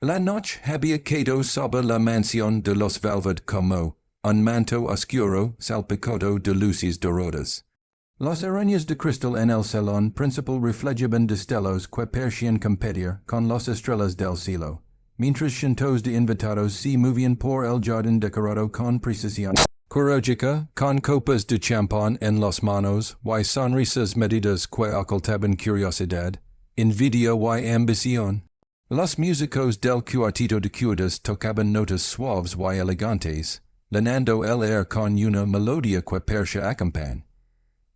La noche había quedado sobre la mansión de los Valverde como un manto oscuro salpicado de luces doradas. Las arañas de cristal en el salón principal reflejaban destellos que parecían competir con las estrellas del cielo, mientras cientos de invitados se movían por el jardín decorado con precisión quirúrgica, con copas de champán en las manos y sonrisas medidas que ocultaban curiosidad, envidia y ambición. Los músicos del cuartito de cuerdas tocaban notas suaves y elegantes, llenando el air con una melodía que parecía acampan.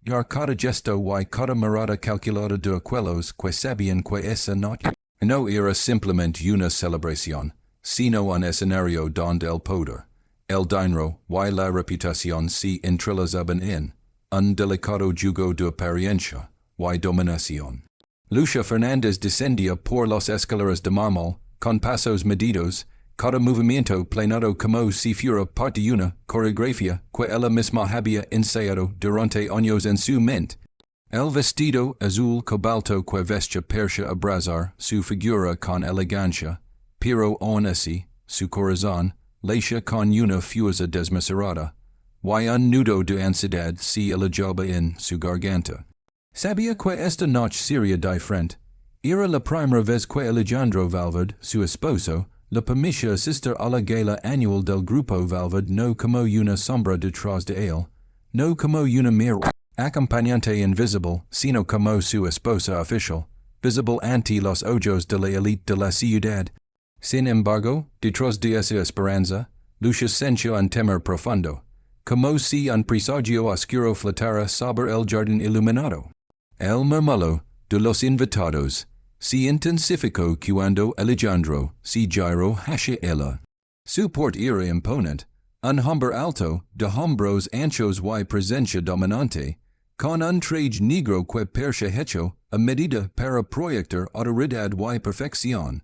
Y cada gesto y cada mirada calculada de aquellos que sabían que esa noche no era simplemente una celebración, sino un escenario donde el poder, el dinero y la reputación se entrelazaban en un delicado juego de apariencia y dominación. Lucia Fernández descendía por las escaleras de mármol, con pasos medidos, cada movimiento planeado como si fuera parte de una coreografía que ella misma había ensayado durante años en su mente. El vestido azul cobalto que vestía parecía abrazar su figura con elegancia, pero aún así, su corazón latía con una fuerza desmesurada, y un nudo de ansiedad se alojaba en su garganta. Sabía que esta noche sería diferente. Era la primera vez que Alejandro Valverde, su esposo, le permitía asistir a la gala anual del Grupo Valverde no como una sombra detrás de él, no como una mera acompañante invisible, sino como su esposa oficial, visible ante los ojos de la élite de la ciudad. Sin embargo, detrás de esa esperanza, Lucia sintió un temor profundo, como si un presagio oscuro flotara sobre el jardín iluminado. El murmullo de los invitados se intensificó cuando Alejandro se giró hacia ella. Su porte era imponente, un hombre alto, de hombros anchos y presencia dominante, con un traje negro que parecía hecho a medida para proyectar autoridad y perfección.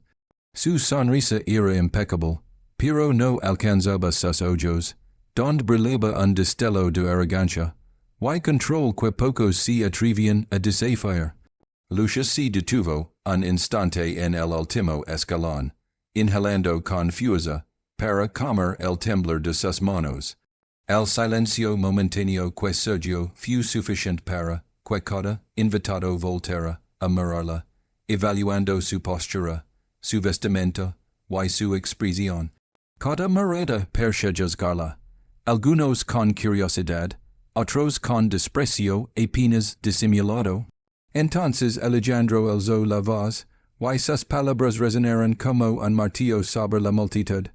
Su sonrisa era impecable, pero no alcanzaba sus ojos, donde brillaba un destello de arrogancia, y control que pocos se atrevían a desafiar. Lucia se detuvo un instante en el último escalón, inhalando con fuerza, para calmar el temblor de sus manos. El silencio momentáneo que surgió fue suficiente para que cada invitado voltara a mirarla, evaluando su postura, su vestimenta y su expresión. Cada mirada parecía juzgarla, algunos con curiosidad, otros con desprecio apenas disimulado. Entonces Alejandro alzó la voz, y sus palabras resonaron como un martillo sobre la multitud.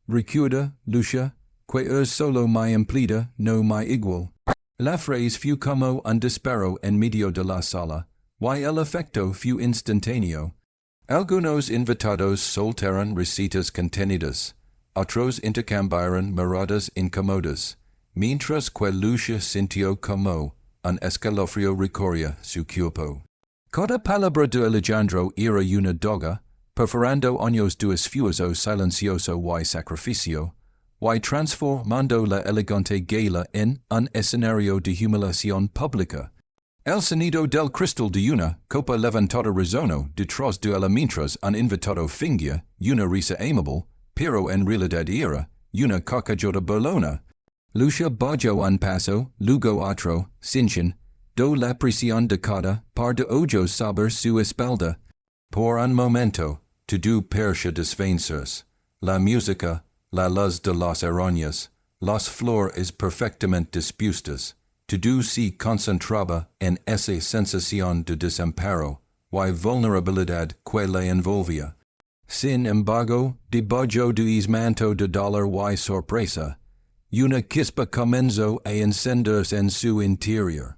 Recuerda, Lucia, que es solo mi empleada, no mi igual. La frase fue como un disparo en medio de la sala, y el efecto fue instantáneo. Algunos invitados soltaron risitas contenidas, otros intercambiaron miradas incómodas, mientras que Lucia sintió como un escalofrío recorría su cuerpo. Cada palabra de Alejandro era una daga, perforando años de esfuerzo silencioso y sacrificio, y transformando la elegante gala en un escenario de humiliación pública. El sonido del cristal de una copa levantada resonó detrás de ella mientras un invitado fingía una risa amable, pero en realidad era una carcajada burlona. Lucia bajó un paso, luego otro, sin do la presión de cada par de ojos sobre su espalda. Por un momento, todo parecía desvanecerse. La música, la luz de las arañas, las flores perfectamente dispuestas. Todo se concentraba en esa sensación de desamparo y vulnerabilidad que la envolvía. Sin embargo, debajo de ese manto de dolor y sorpresa, una chispa comenzó a encenderse en su interior.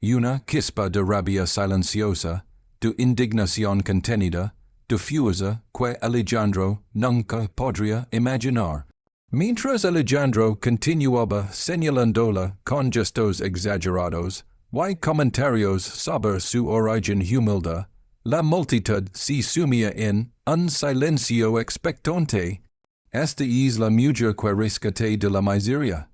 Una chispa de rabia silenciosa, de indignación contenida, de fuerza que Alejandro nunca podría imaginar. Mientras Alejandro continuaba señalándola con gestos exagerados y comentarios sobre su origen humilde, la multitud se sumía en un silencio expectante. Esta es la mujer que rescaté de la miseria,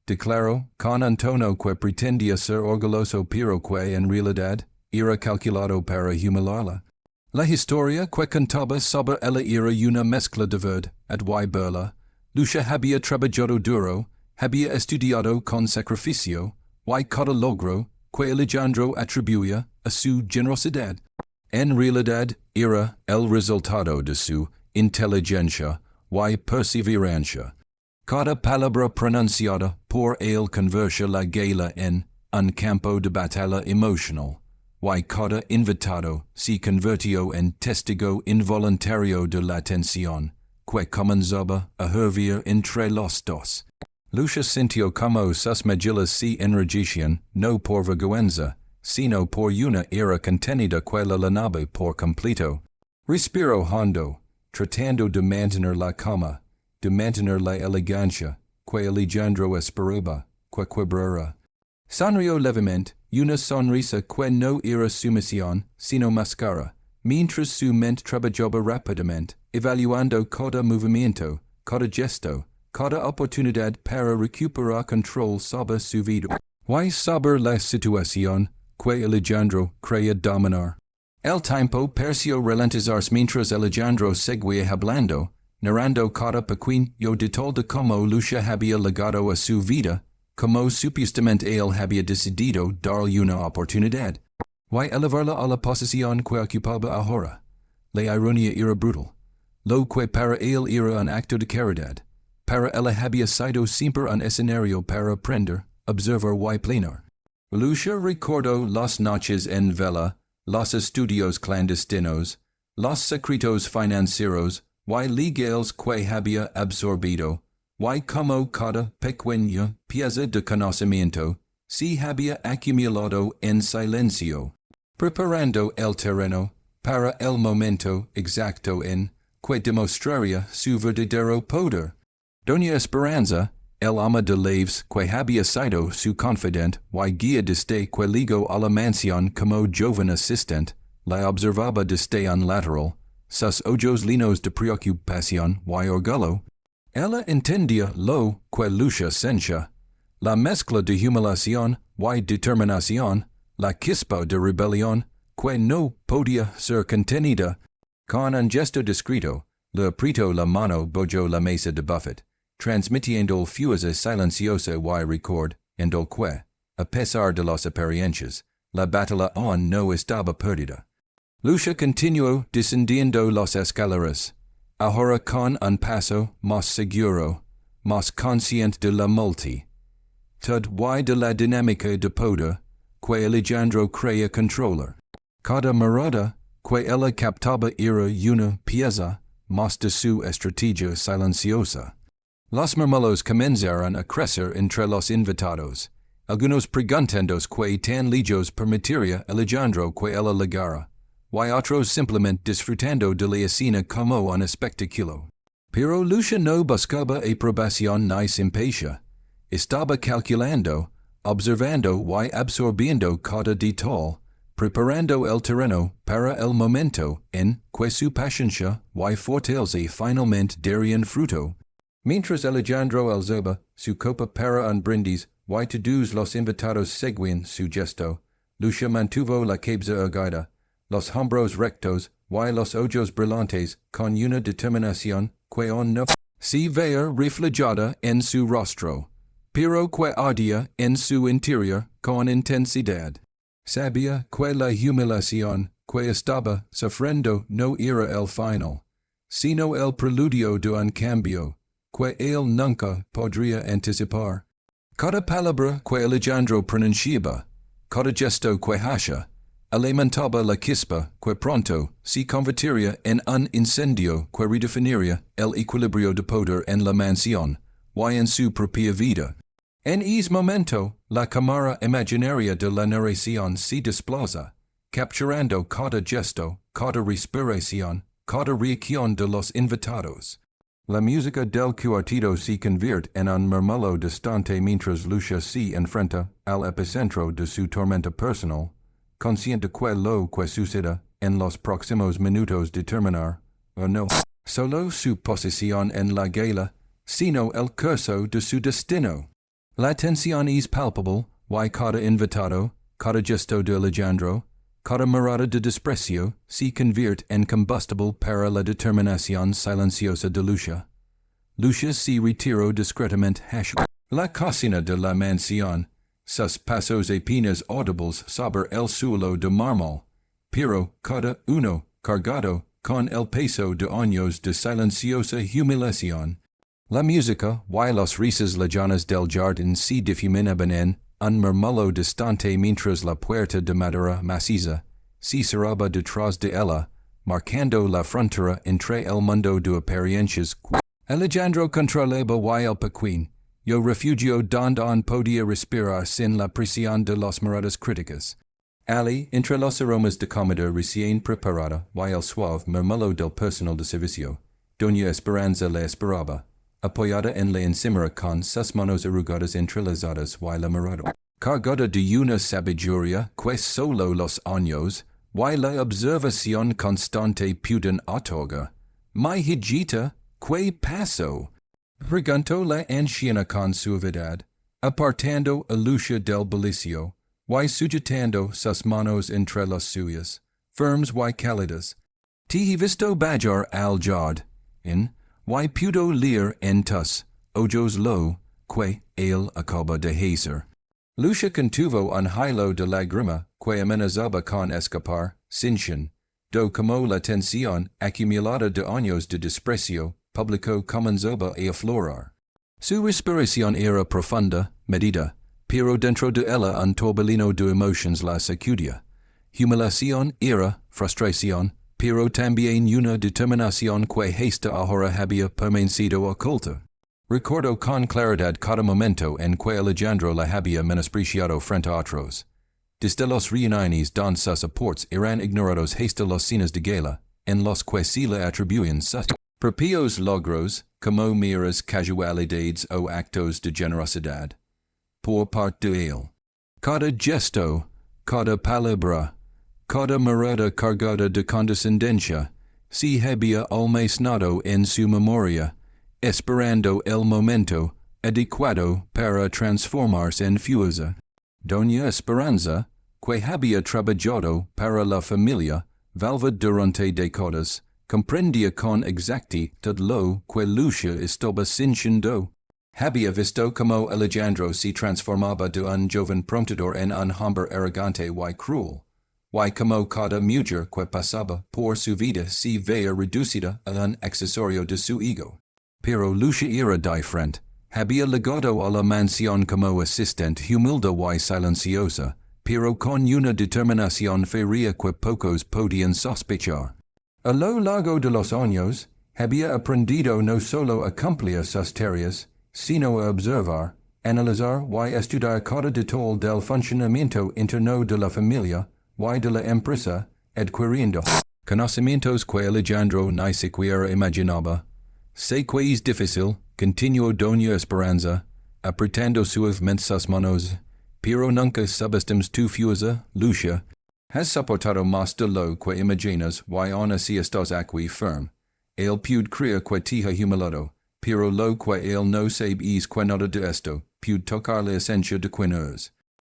declaró con un tono que pretendía ser orgulloso pero que en realidad era calculado para humillarla. La historia que contaba sobre ella era una mezcla de verdad y burla. Lucia había trabajado duro, había estudiado con sacrificio, y cada logro que Alejandro atribuía a su generosidad. En realidad era el resultado de su inteligencia y perseverancia. Cada palabra pronunciada por él convertía la gala en un campo de batalla emocional, y cada invitado se convirtió en testigo involuntario de la tensión que comenzaba a hervir entre los dos. Lucia sintió como sus mejillas se enrojecían no por vergüenza, sino por una ira contenida que la llenaba por completo. Respiró hondo, tratando de mantener la calma, de mantener la elegancia que Alejandro esperaba que quebrara. Sonrió levemente, una sonrisa que no era sumisión, sino máscara, mientras su mente trabajaba rápidamente, evaluando cada movimiento, cada gesto, cada oportunidad para recuperar control sobre su vida. Y sobre la situación que Alejandro creía dominar. El tiempo pareció ralentizar mientras Alejandro seguía hablando, narrando cada pequeño detalle de cómo Lucia había legado a su vida, como supuestamente él había decidido darle una oportunidad. Y elevarla a la posición que ocupaba ahora. La ironía era brutal. Lo que para él era un acto de caridad, para ella había sido siempre un escenario para aprender, observar y planear. Lucia recordó las noches en vela, los estudios clandestinos, los secretos financieros y legales que había absorbido, y como cada pequeña pieza de conocimiento se había acumulado en silencio, preparando el terreno para el momento exacto en que demostraría su verdadero poder. Doña Esperanza, el ama de leves que había sido su confidente y guía desde que llegó a la mansión como joven asistente, la observaba desde un lateral, sus ojos llenos de preocupación y orgullo. Ella entendía lo que Lucia sentía, la mezcla de humillación y determinación, la chispa de rebelión que no podía ser contenida. Con un gesto discreto, le apretó la mano bajo la mesa de buffet, transmitiendo el fuerza silenciosa y record, en el que, a pesar de las apariencias, la batalla aún no estaba perdida. Lucia continuó descendiendo las escaleras, ahora con un paso más seguro, más consciente de la multitud y de la dinámica de poder que Alejandro creía controlar. Cada mirada que ella captaba era una pieza más de su estrategia silenciosa. Los murmullos comenzaron a crecer entre los invitados, algunos preguntando que tan lejos permitiría Alejandro que ella llegara, y otros simplemente disfrutando de la escena como un espectáculo. Pero Lucia no buscaba aprobación ni simpatía. Estaba calculando, observando y absorbiendo cada detalle, preparando el terreno para el momento en que su paciencia y fortaleza finalmente darían fruto. Mientras Alejandro alzaba su copa para un brindis y todos los invitados seguían su gesto, Lucia mantuvo la cabeza erguida, los hombros rectos y los ojos brillantes con una determinación que aún no se veía reflejada en su rostro, pero que ardía en su interior con intensidad. Sabía que la humillación que estaba sufriendo no era el final, sino el preludio de un cambio que él nunca podría anticipar. Cada palabra que Alejandro pronunciaba, cada gesto que hacía, alimentaba la chispa que pronto se convertiría en un incendio que redefiniría el equilibrio de poder en la mansión y en su propia vida. En ese momento, la cámara imaginaria de la narración se desplaza, capturando cada gesto, cada respiración, cada reacción de los invitados. La música del cuarteto se convierte en un murmullo distante mientras Lucia se enfrenta al epicentro de su tormenta personal, consciente que lo que suceda en los próximos minutos determinar, o no, solo su posición en la gala, sino el curso de su destino. La tensión es palpable y cada invitado, cada gesto de Alejandro, Cada morada de desprecio, si convierte en combustible para la determinación silenciosa de Lucia. Lucia si retiro discretamente la cocina de la mansión, sus pasos apenas audibles sobre el suelo de mármol, pero cada uno cargado con el peso de años de silenciosa humillación. La música, y las risas lejanas del jardín se difuminaban en un murmullo distante mientras la puerta de madera maciza se cerraba detrás de ella, marcando la frontera entre el mundo de apariencias. Alejandro controlaba y el pequeño refugio donde podía respirar sin la presión de las miradas críticas. Ali, entre los aromas de comida recién preparada y el suave murmullo del personal de servicio, Doña Esperanza la esperaba, apoyada en la encimera con sus manos arrugadas entrelazadas y la mirada cargada de una sabiduría que solo los años y la observación constante pueden otorgar. Mi hijita, ¿qué pasó? Preguntó la anciana con suavidad, apartando a Lucia del bullicio, y sujetando sus manos entre las suyas, firmes y cálidas. Te he visto bajar al jard, y pudo leer en tus ojos lo que él acaba de hacer. Lucia contuvo un hilo de lágrima que amenazaba con escapar, sin do como la tensión acumulada de años de desprecio público comenzaba a aflorar. Su respiración era profunda, medida, pero dentro de ella un torbellino de emociones la sacudía. Humillación, ira, frustración, pero también una determinación que hasta ahora había permanecido oculta. Recuerdo con claridad cada momento en que Alejandro la había menospreciado frente a otros. Desde los reuniones donde sus aportes eran ignorados hasta las cenas de gala, en los que se le atribuyen sus propios logros, como meras casualidades o actos de generosidad. Por parte de él, cada gesto, cada palabra, cada mirada cargada de condescendencia, se había almacenado en su memoria, esperando el momento adecuado para transformarse en fuerza. Doña Esperanza, que había trabajado para la familia Valva durante décadas, comprendía con exactitud lo que Lucia estaba sintiendo. Había visto como Alejandro se transformaba de un joven prometedor en un hombre arrogante y cruel, y como cada mujer que pasaba por su vida se veía reducida a un accesorio de su ego. Pero Lucia era diferente. Había llegado a la mansión como asistente humilde y silenciosa, pero con una determinación férrea que pocos podían sospechar. A lo largo de los años, había aprendido no solo a cumplir sus tareas, sino a observar, analizar y estudiar cada detalle del funcionamiento interno de la familia y de la empresa, adquiriendo conocimientos que Alejandro ni siquiera imaginaba. Sé que es difícil, continuó Doña Esperanza, apretando suavemente sus manos, pero nunca subestimes tu fuerza, Lucia. Has soportado más de lo que imaginas y aún así estás aquí firme. Él puede creer que te ha humillado, pero lo que él no sabe es que nada de esto puede tocar la esencia de quien eres.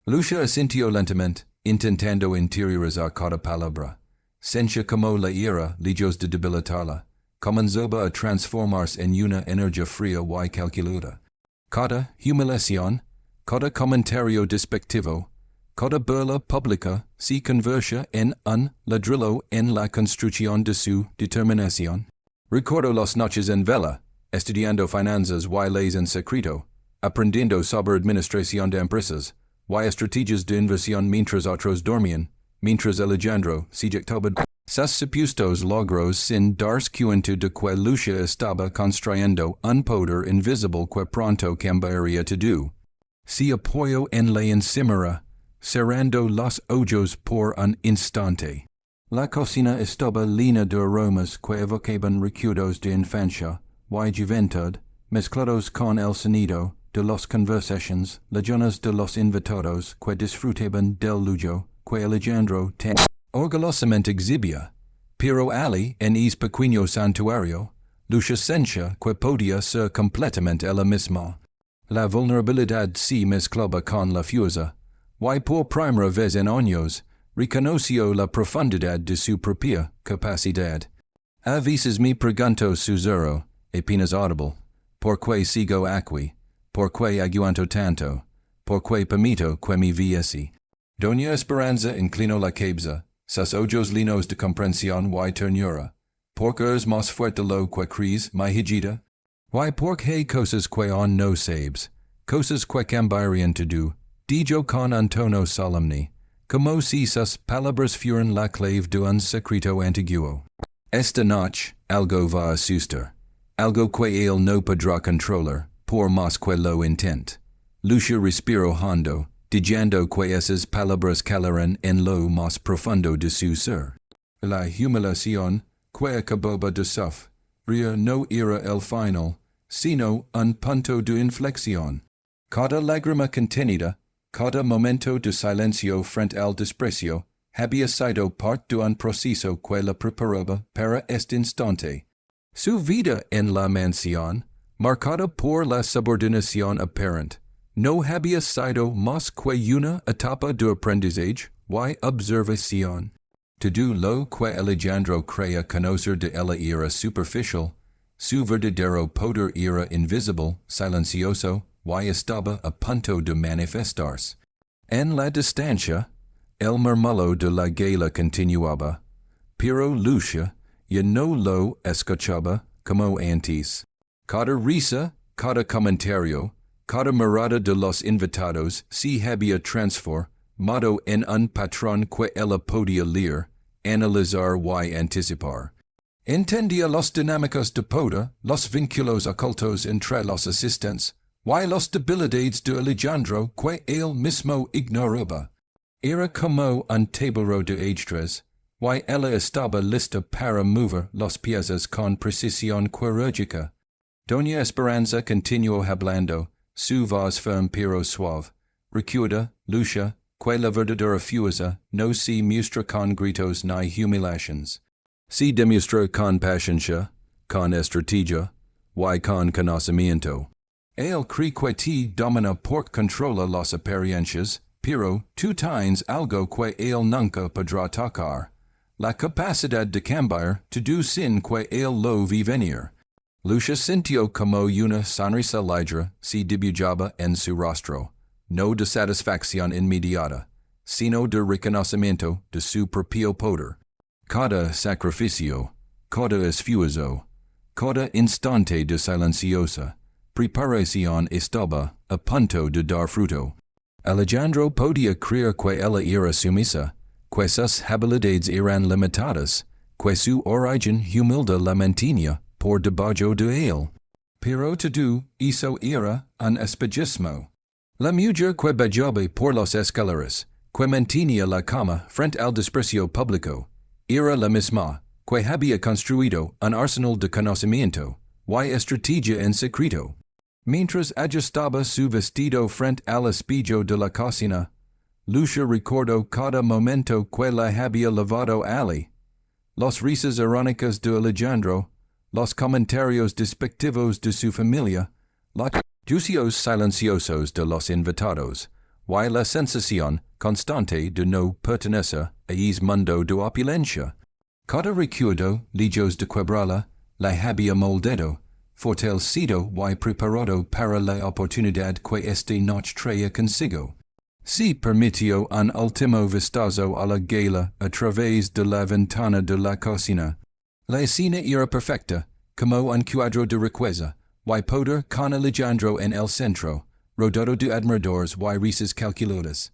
Lucia asintió lentamente, intentando interiorizar cada palabra. Sentia como la ira, lejos de debilitarla, comenzaba a transformarse en una energía fría y calculada. Cada humillación, cada comentario despectivo, cada burla pública se convertía en un ladrillo en la construcción de su determinación. Recuerdo las noches en vela, estudiando finanzas y leyes en secreto, aprendiendo sobre administración de empresas y estrategias de inversión mientras otros dormían, mientras Alejandro se jactaba sus supuestos logros sin darse cuenta de que Lucia estaba construyendo un poder invisible que pronto cambiaría todo. Se apoyó en la encimera, cerrando los ojos por un instante. La cocina estaba llena de aromas que evocaban recuerdos de infancia y juventud, mezclados con el sonido de las conversaciones lejanas de los invitados que disfrutaban del lujo que Alejandro tenía orgullosamente exhibía. Pero Ali, en ese pequeño santuario, Lucia sentía que podía ser completamente ella misma. La vulnerabilidad se mezclaba con la fuerza, y por primera vez en años, reconoció la profundidad de su propia capacidad. A veces me pregunto susurro, apenas audible, ¿por qué sigo aquí? ¿Por qué aguanto tanto? ¿Por qué permito que me viese? Doña Esperanza inclinó la cabeza, sus ojos llenos de comprensión y ternura. ¿Por es más fuerte lo que crees, mi hijita? Why porque cosas que on no sabes, cosas que cambiarían todo, dijo con un tono solemne, como si sus palabras fueran la clave de un secreto antiguo. Esta noche, algo va a suceder, algo que él no podrá controlar, por más que lo intent. Lucia respiró hondo, diciendo que esas palabras calarán en lo más profundo de su ser. La humillación, que acababa de sufrir, no era el final, sino un punto de inflexión. Cada lágrima contenida, cada momento de silencio frente al desprecio, había sido parte de un proceso que la preparaba para este instante. Su vida en la mansión, marcada por la subordinación aparente, no había sido más que una etapa de aprendizaje y observación. Todo lo que Alejandro creía conocer de ella era superficial, su verdadero poder era invisible, silencioso, y estaba a punto de manifestarse. En la distancia, el murmullo de la gala continuaba, pero Lucia ya no lo escuchaba como antes. Cada risa, cada comentario, cada mirada de los invitados se había transformado en un patrón que ella podía leer, analizar y anticipar. Entendía los dinámicos de poder, los vínculos ocultos entre los asistentes, y las debilidades de Alejandro que él mismo ignoraba. Era como un tablero de ajedrez, y ella estaba lista para mover las piezas con precisión quirúrgica. Doña Esperanza continuó hablando, su voz firme pero suave. Recuerda, Lucia, que la verdadera fuerza no se muestra con gritos ni humillaciones. Se demuestra con paciencia, con estrategia, y con conocimiento. Él cree que te domina porque controla las apariencias, pero tú tienes algo que él nunca podrá tocar. La capacidad de cambiar todo sin que él lo vi venir. Lucia sintió como una sonrisa ligera se dibujaba en su rostro, no de satisfacción inmediata, sino de reconocimiento de su propio poder. Cada sacrificio, cada esfuerzo, cada instante de silenciosa preparación estaba a punto de dar fruto. Alejandro podía creer que ella era sumisa, que sus habilidades eran limitadas, que su origen humilde la mantenía por debajo de él. Pero todo eso era un espejismo. La mujer que bajaba por los escaleras, que mantenía la cama frente al desprecio público, era la misma que había construido un arsenal de conocimiento y estrategia en secreto. Mientras ajustaba su vestido frente al espejo de la cocina, Lucia recordó cada momento que la había lavado Ali. Las risas irónicas de Alejandro, los comentarios despectivos de su familia, los juicios silenciosos de los invitados, y la sensación constante de no pertenecer a ese mundo de opulencia. Cada recuerdo, lejos de quebrarla, la había moldado, fortalecido y preparado para la oportunidad que esta noche traía consigo. Se permitió un último vistazo a la gala a través de la ventana de la cocina. La escena era perfecta, como un cuadro de riqueza, y poder con Alejandro en el centro, rodeado de admiradores y risas calculadas.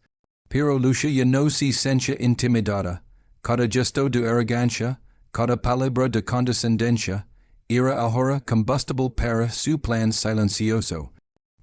Pero Lucia ya no se sentía intimidada. Cada gesto de arrogancia, cada palabra de condescendencia, era ahora combustible para su plan silencioso.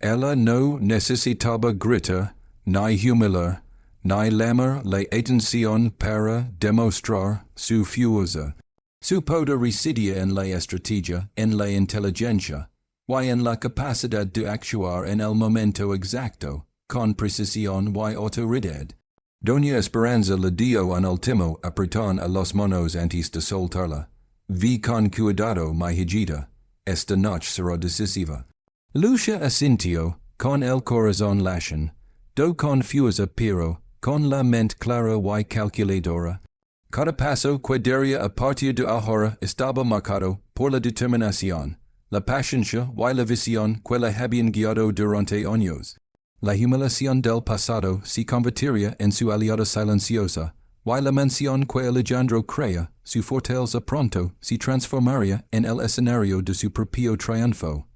Ella no necesitaba gritar, ni humillar, ni llamar la atención para demostrar su fuerza. Su poder residía en la estrategia, en la inteligencia, y en la capacidad de actuar en el momento exacto, con precisión y autoridad. Doña Esperanza le dio un último apretón a los manos antes de soltarla. Vi con cuidado, mi hijita, esta noche será decisiva. Lucia asintió, con el corazón lashon, do con fuerza pero con la mente clara y calculadora. Cada paso que daría a partir de ahora estaba marcado por la determinación, la paciencia y la visión que la habían guiado durante años. La humillación del pasado se convertiría en su aliada silenciosa, y la mansión que Alejandro crea, su fortaleza pronto se transformaría en el escenario de su propio triunfo.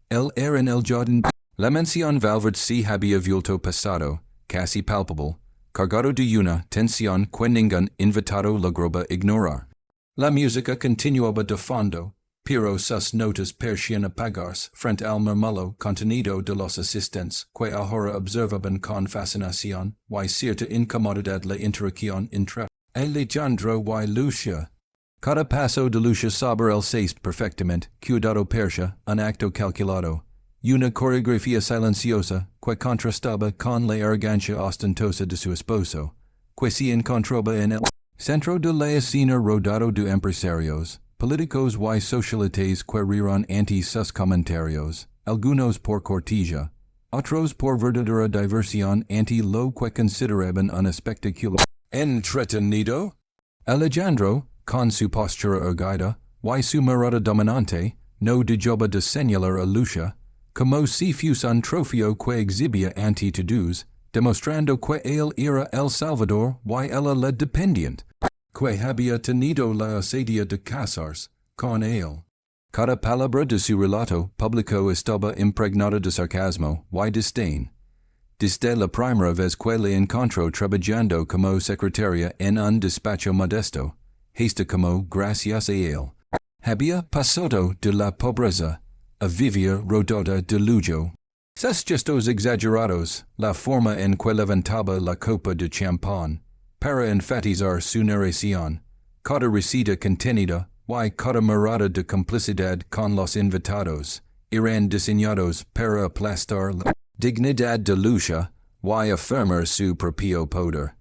Él era en el jardín. La mansión Valverde se había vuelto pasado, casi palpable, cargado de una tensión que ningún invitado lograba ignorar. La música continuaba de fondo, pero sus notas parecían apagarse frente al murmullo contenido de los asistentes que ahora observaban con fascinación y cierta incomodidad la interacción entre Alejandro y Lucia. Cada paso de Lucia sobre el césped perfectamente cuidado parecía un acto calculado, una coreografía silenciosa que contrastaba con la arrogancia ostentosa de su esposo, que se encontraba en el centro de la escena rodeado de empresarios, políticos y socialites que rieron ante sus comentarios, algunos por cortesía, otros por verdadera diversión ante lo que consideraban un espectáculo entretenido. Alejandro, con su postura erguida y su mirada dominante, no dejaba de señalar a Lucia, como si fuese un trofeo que exhibía ante todos, demostrando que él era el salvador y ella la dependiente, que había tenido la osadía de casarse con él. Cada palabra de su relato público estaba impregnada de sarcasmo y desdén. Desde la primera vez que le encontró trabajando como secretaria en un despacho modesto, hasta como, gracias a él, había pasado de la pobreza a vivir rodeada de lujo. Sus gestos exagerados, la forma en que levantaba la copa de champán, para enfatizar su narración, cada risita contenida y cada mirada de complicidad con los invitados, eran diseñados para aplastar la dignidad de Lucia y afirmar su propio poder.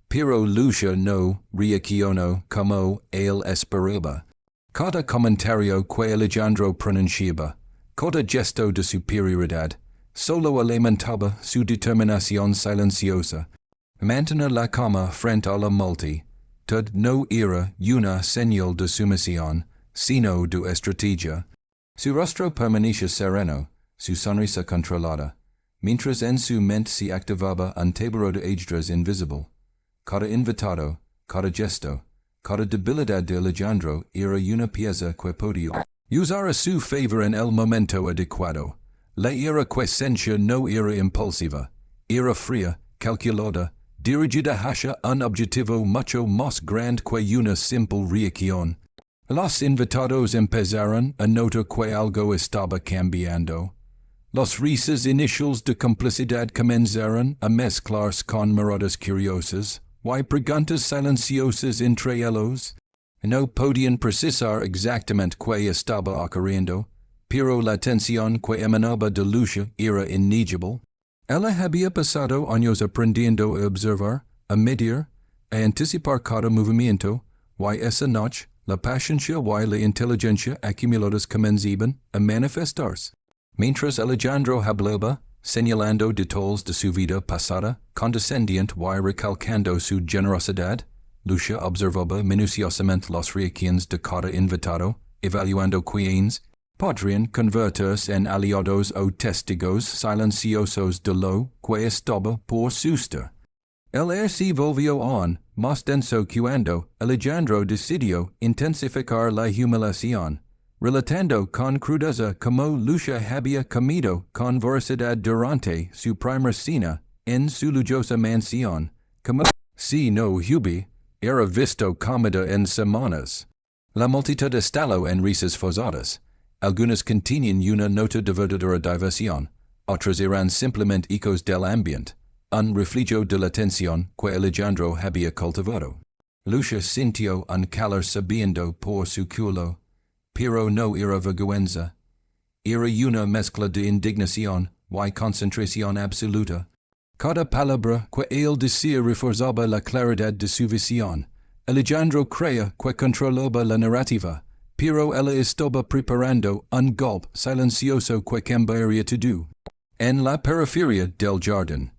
Pero Lucia no reaccionó como él esperaba. Cada comentario que Alejandro pronunciaba, cada gesto de superioridad, solo alimentaba su determinación silenciosa. Mantener la calma frente a la multitud no era una señal de sumisión, sino de estrategia. Su rostro permanecía sereno, su sonrisa controlada, mientras en su mente se activaba un tablero de ajedrez invisible. Cada invitado, cada gesto, cada debilidad de Alejandro era una pieza que podía usar a su favor en el momento adecuado. La ira quiescencia no era impulsiva, era fría, calculada, dirigida hacia un objetivo mucho más grande que una simple reacción. Los invitados empezaron a notar que algo estaba cambiando. Los risas iniciales de complicidad comenzaron a mezclarse con miradas curiosas y preguntas silenciosas entre ellos. No podían precisar exactamente qué estaba ocurriendo, pero la tensión que emanaba de Lucia era innegable. Ella había pasado años aprendiendo a observar, a medir, a anticipar cada movimiento, y esa noche la paciencia y la inteligencia acumuladas comenzaban a manifestarse. Mientras Alejandro hablaba, señalando detalles de su vida pasada, condescendiente y recalcando su generosidad, Lucia observaba minuciosamente las reacciones de cada invitado, evaluando quiénes podrían convertirse en aliados o testigos silenciosos de lo que estaba por suceder. El air se volvió aún más denso cuando Alejandro decidió intensificar la humillación, relatando con crudeza cómo Lucia había comido con voracidad durante su primera cena en su lujosa mansión, como si no hubiera visto comida en semanas. La multitud estalló en risas forzadas. Algunas contenían una nota de verdadera diversión, otras eran simplemente ecos del ambiente, un reflejo de la tensión que Alejandro había cultivado. Lucia sintió un calor subiendo por su culo, pero no era vergüenza. Era una mezcla de indignación y concentración absoluta. Cada palabra que él decía reforzaba la claridad de su visión. Alejandro creía que controlaba la narrativa, pero ella estaba preparando un golpe silencioso que cambiaría todo. En la periferia del jardín,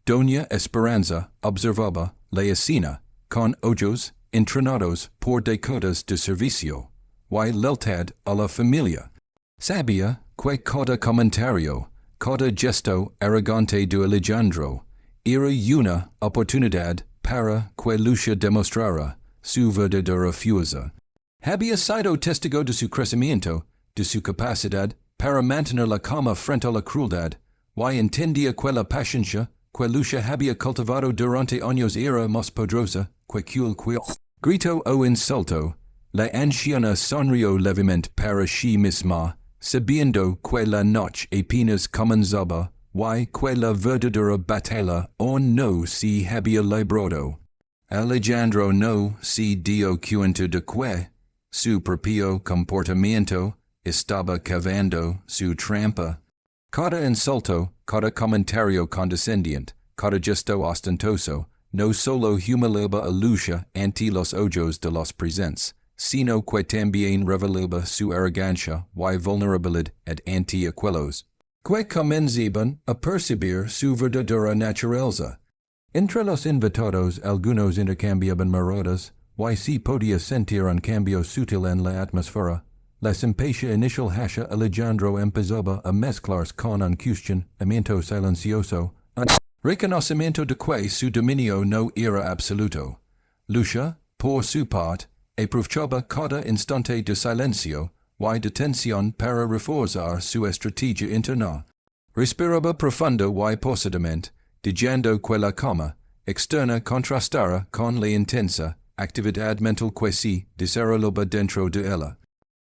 Doña Esperanza observaba la escena con ojos entrenados por décadas de servicio, y lealtad a la familia. Sabía que cada comentario, cada gesto arrogante de Alejandro era una oportunidad para que Lucia demostrara su verdadera fuerza. Había sido testigo de su crecimiento, de su capacidad para mantener la calma frente a la crueldad, y entendía que la paciencia que Lucia había cultivado durante años era más poderosa que cualquier grito o insulto. La anciana sonrió levemente para sí misma, sabiendo que la noche apenas comenzaba y que la verdadera batalla aún no se había librado. Alejandro no se dio cuenta de que su propio comportamiento estaba cavando su trampa. Cada insulto, cada comentario condescendiente, cada gesto ostentoso, no solo humillaba a Lucia ante los ojos de los presentes, sino que también revelaba su arrogancia y vulnerabilidad ante aquellos que comenzaban a percibir su verdadera naturaleza. Entre los invitados algunos intercambiaban miradas, y se podía sentir un cambio sutil en la atmósfera. La simpatía inicial hacia Alejandro empezaba a mezclarse con un cuestionamiento silencioso, un reconocimiento de que su dominio no era absoluto. Lucia, por su parte, aprovechaba cada instante de silencio y de tensión para reforzar su estrategia interna. Respiraba profundo y pausadamente, diciendo que la calma externa contrastara con la intensa actividad mental que se desarrollaba dentro de ella.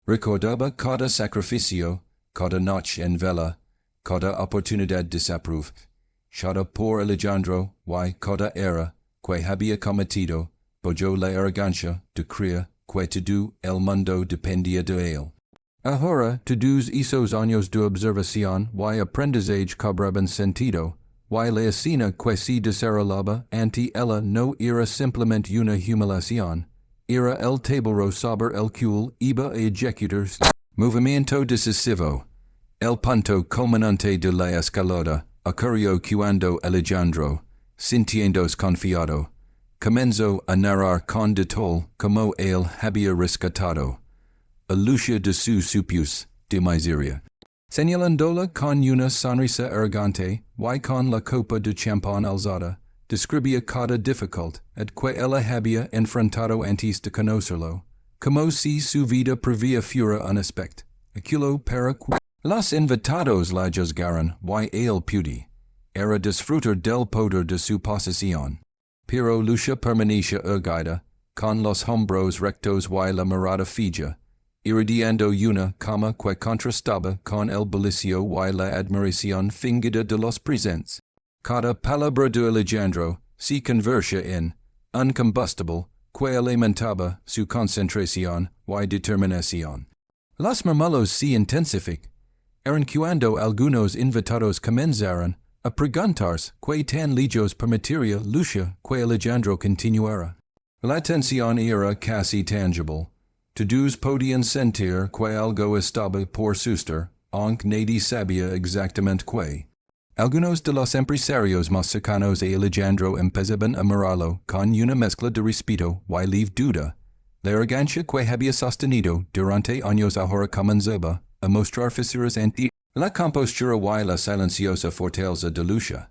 Recordaba cada sacrificio, cada noche en vela, cada oportunidad desaprovechada por Alejandro y cada era que había cometido bajo la arrogancia de creer que todo el mundo dependía de él. Ahora todos esos años de observación y aprendizaje cobraban sentido, y la escena que se desarrollaba ante ella no era simplemente una humillación, era el tablero sobre el cual iba a ejecutarse movimiento decisivo. El punto culminante de la escalada ocurrió cuando Alejandro, sintiéndose confiado, comenzó a narrar con detalle cómo él había rescatado a Lucia de su supus de miseria. Señalándola con una sonrisa arrogante y con la copa de champán alzada, describía cada dificultad que ella había enfrentado antes de conocerlo, como si su vida previa fuera un espectáculo para que los invitados la juzgaran y él pude era disfrutar del poder de su posesión. Pero Lucia permanecía erguida, con los hombros rectos y la mirada fija, irradiando una calma que contrastaba con el bullicio y la admiración fingida de los presentes. Cada palabra de Alejandro se convertía en un combustible que alimentaba su concentración y determinación. Los murmullos se intensificaron cuando algunos invitados comenzaron a preguntarse qué tan lejos permitiría Lucia que Alejandro continuara. La tensión era casi tangible. Todos podían sentir que algo estaba por suceder, aunque nadie sabía exactamente qué. Algunos de los empresarios más cercanos a Alejandro empezaban a mirarlo con una mezcla de respeto y leve duda. La arrogancia que había sostenido durante años ahora comenzaba a mostrar fisuras ante la compostura y la silenciosa fortaleza de Lucia.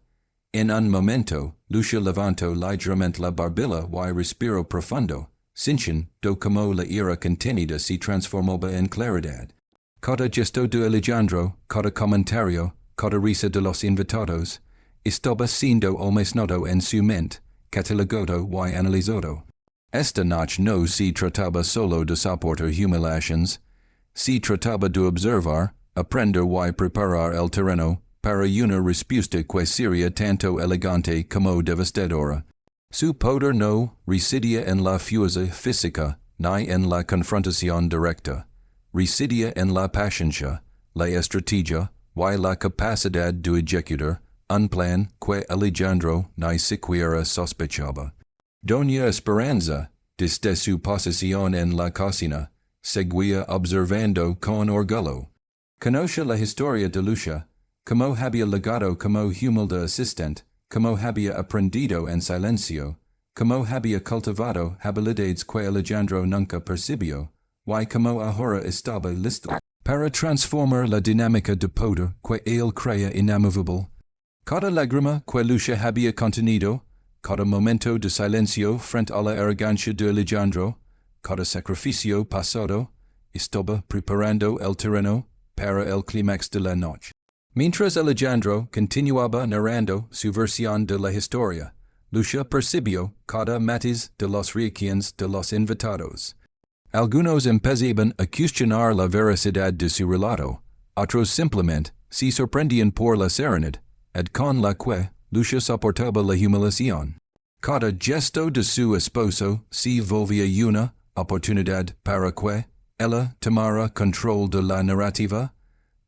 En un momento, Lucia levantó ligeramente la barbilla y respiró profundo, sintiendo como la ira contenida se transformaba en claridad. Cada gesto de Alejandro, cada comentario, cada risa de los invitados, estaba siendo almacenado en su mente, catalogado y analizado. Esta noche no se trataba solo de soportar humillaciones, se trataba de observar, aprender y preparar el terreno para una respuesta que sería tanto elegante como devastadora. Su poder no residía en la fuerza física ni en la confrontación directa, residía en la paciencia, la estrategia y la capacidad de ejecutar un plan que Alejandro ni siquiera sospechaba. Doña Esperanza, desde su posición en la cocina, seguía observando con orgullo. Conoce la historia de Lucia, como había legado como humilde asistente como había aprendido en silencio, como había cultivado habilidades que Alejandro nunca percibió, y como ahora estaba listo para transformar la dinámica de poder que él creía inamovible. Cada lágrima que Lucia había contenido, cada momento de silencio frente a la arrogancia de Alejandro, cada sacrificio pasado, estaba preparando el terreno para el clímax de la noche. Mientras Alejandro continuaba narrando su versión de la historia, Lucia percibió cada matiz de las reacciones de los invitados. Algunos empezaban a cuestionar la veracidad de su relato, otros simplemente se sorprendían por la serenidad con la que Lucia soportaba la humillación. Cada gesto de su esposo se volvía una oportunidad para que ella tomara control de la narrativa,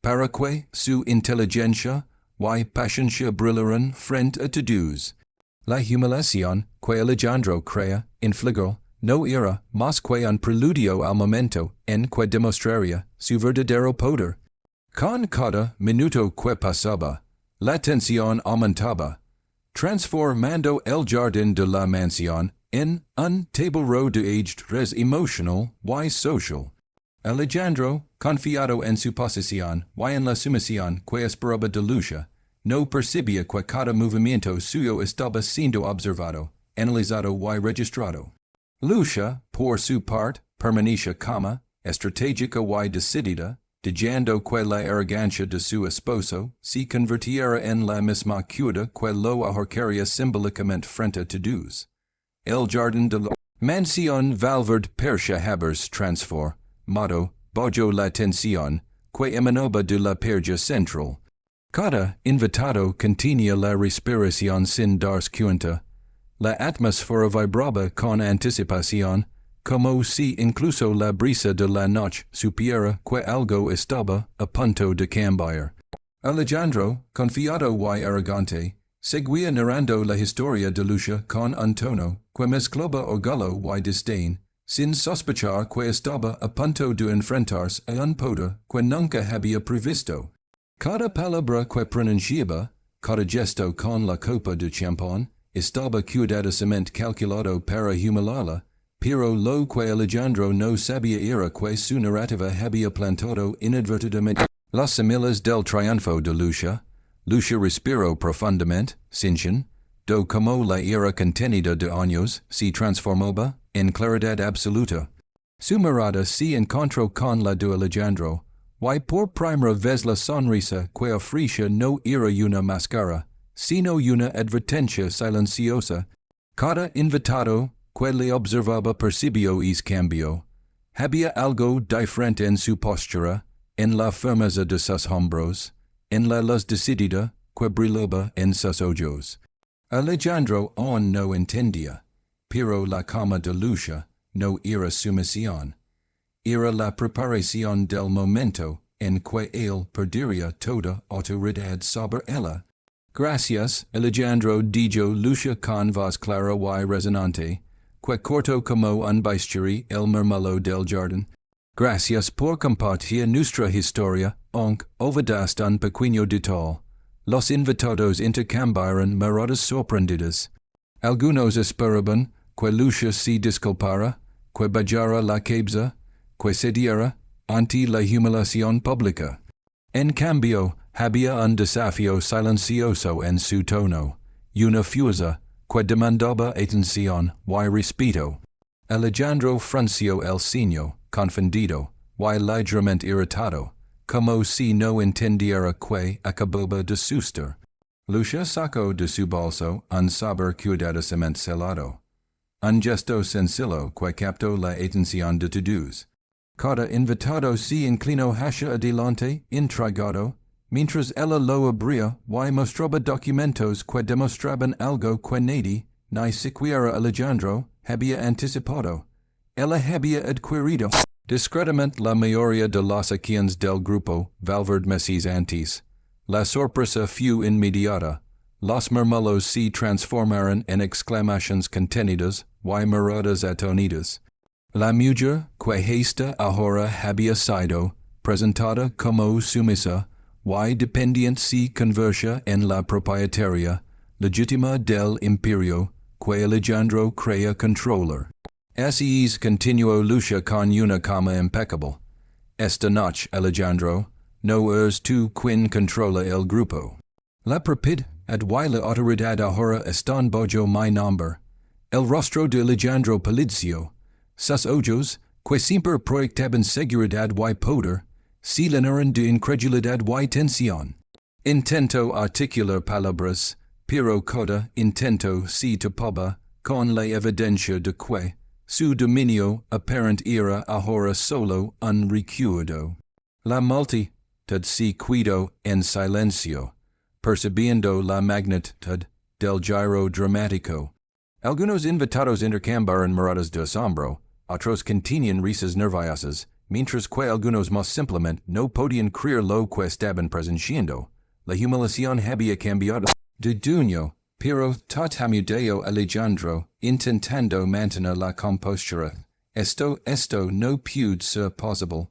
para que su inteligencia y paciencia brillaran frente a todos. La humillación que Alejandro creía infligó no era más que un preludio al momento en que demostraría su verdadero poder. Con cada minuto que pasaba, la tensión aumentaba, transformando el jardín de la mansión en un tablero de ajedrez emocional y social. Alejandro, confiado en su posición y en la sumisión que esperaba de Lucia, no percibía que cada movimiento suyo estaba siendo observado, analizado y registrado. Lucia, por su parte, permanecía calma, estratégica y decidida, dejando que la arrogancia de su esposo se convirtiera en la misma cuerda que lo ahorcaría simbólicamente frente a todos. El jardín de la mansión Valverde Persia Habers transformado bajo la tensión que emanaba de la perja central. Cada invitado contenía la respiración sin darse cuenta. La atmósfera vibraba con anticipación, como si incluso la brisa de la noche supiera que algo estaba a punto de cambiar. Alejandro, confiado y arrogante, seguía narrando la historia de Lucia con un tono que mezclaba orgullo y desdén, sin sospechar que estaba a punto de enfrentarse a un poder que nunca había previsto. Cada palabra que pronunciaba, cada gesto con la copa de champán, estaba cuidadosamente calculado para humillarla, pero lo que Alejandro no sabía era que su narrativa había plantado inadvertidamente las semillas del triunfo de Lucia. Lucia respiró profundamente, sintiendo como la ira contenida de años se transformaba en claridad absoluta. Su mirada se encontró con la de Alejandro, y por primera vez la sonrisa que ofrecía no era una máscara, sino una advertencia silenciosa. Cada invitado que le observaba percibió ese cambio. Había algo diferente en su postura, en la firmeza de sus hombros, en la luz decidida que brillaba en sus ojos. Alejandro aún no entendía, pero la calma de Lucia no era sumisión. Era la preparación del momento en que él perdería toda autoridad sobre ella. Gracias, Alejandro, dijo Lucia con voz clara y resonante, que cortó como un bisturí el murmullo del jardín. Gracias por compartir nuestra historia, aunque olvidaste un pequeño detalle. Los invitados intercambiaron miradas sorprendidas. Algunos esperaban que Lucia se disculpara, que bajara la cabeza, que cediera ante la humillación pública. En cambio, había un desafío silencioso en su tono, una fuerza que demandaba atención y respeto. Alejandro frunció el ceño, confundido, y ligeramente irritado, como si no entendiera que acababa de suceder. Lucia sacó de su bolso un saber cuidadosamente selado. Un gesto sencillo que captó la atención de todos. Cada invitado se inclinó hacia adelante, intrigado, mientras ella lo abría y mostraba documentos que demostraban algo que nadie, ni siquiera Alejandro, había anticipado. Ella había adquirido discretamente la mayoría de las acciones del grupo Valverde meses antes. La sorpresa fue inmediata. Los murmullos se transformaron en exclamaciones contenidas y miradas atonidas. La mujer que hasta ahora había sido presentada como sumisa y dependiente se convirtió en la propietaria, legitima del imperio, que Alejandro crea controller. Assis continuo lucia con una cama impeccable. Esta noche Alejandro no es tu quien controla el grupo. La propid ad y la autoridad ahora están bajo mi nombre. El rostro de Alejandro Palitzio. Sus ojos, que siempre proyectaban seguridad y poder, se llenaron de incredulidad y tensión. Intento articular palabras, pero cada intento se topaba con la evidencia de que su dominio apparent era ahora solo un recuerdo. La multitud se quedó en silencio, percibiendo la magnitud del giro dramático. Algunos invitados intercambiaron miradas de asombro, otros contenían risas nerviosas, mientras que algunos más simplemente no podían creer lo que estaban presenciando. La humillación había cambiado de dueño, pero tartamudeó Alejandro, intentando mantener la compostura. Esto no puede ser posible.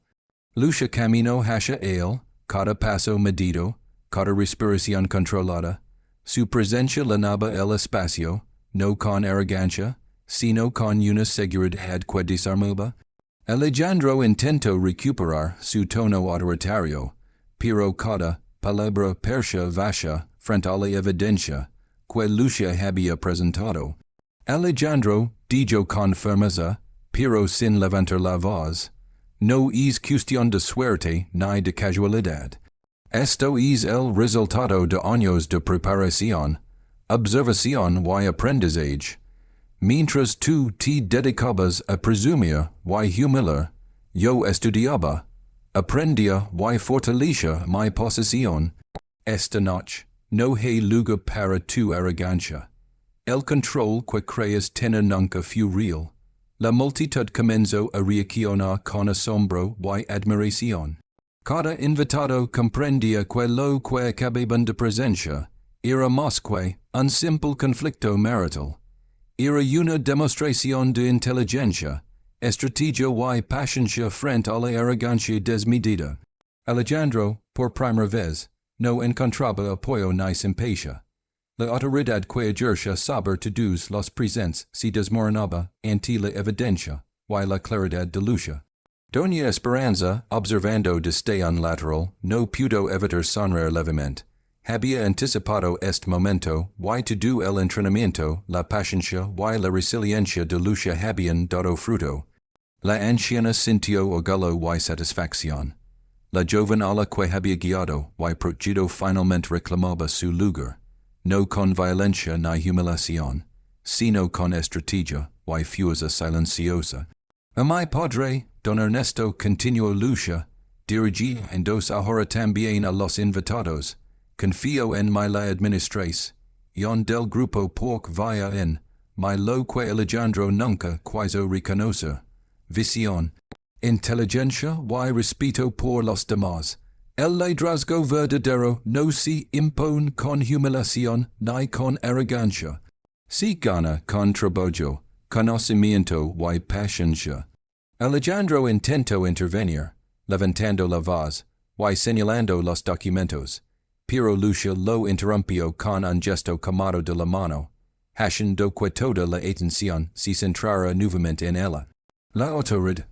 Lucia caminó hacia él, cada paso medido, cada respiración controlada. Su presencia llenaba el espacio, no con arrogancia, sino con una seguridad que desarmaba. Alejandro intentó recuperar su tono autoritario, pero cada palabra persa vacia frente a la evidencia que Lucia había presentado. Alejandro dijo con firmeza, pero sin levantar la voz, no es cuestión de suerte ni de casualidad. Esto es el resultado de años de preparación, observación y aprendizaje. Mientras tú te dedicabas a presumir y humillar, yo estudiaba, aprendía y fortalecía mi posición. Esta noche no hay lugar para tu arrogancia. El control que crees tener nunca fue real. La multitud comenzó a reaccionar con asombro y admiración. Cada invitado comprendía que lo que acababan de presenciar era más que un simple conflicto marital. Era una demostración de inteligencia, estrategia y paciencia frente a la arrogancia desmedida. Alejandro, por primera vez, no encontraba apoyo ni simpatía. La autoridad que ejercía Saber todos los presentes se desmoronaba ante la evidencia y la claridad de Lucia. Doña Esperanza, observando desde un lateral, no pudo evitar sonreír levemente. Había anticipado este momento y todo el entrenamiento, la paciencia y la resiliencia de Lucia habían dado fruto. La anciana sintió orgullo y satisfacción. La joven a la que había guiado y protegido finalmente reclamaba su lugar, no con violencia ni humillación, sino con estrategia y fuerza silenciosa. A mi padre, don Ernesto, continuó Lucia, dirigiéndose ahora también a los invitados. Confío en mi la administración del grupo porque vaya en mi lo que Alejandro nunca quiso reconocer. Visión, inteligencia y respeto por los demás. El liderazgo verdadero no se impone con humillación ni con arrogancia. Se gana con trabajo, conocimiento y paciencia. Alejandro intentó intervenir, levantando la voz y señalando los documentos. Pero Lucia lo interrumpió con un gesto calmado de la mano, haciendo que toda la atención se centrara nuevamente en ella. La autoridad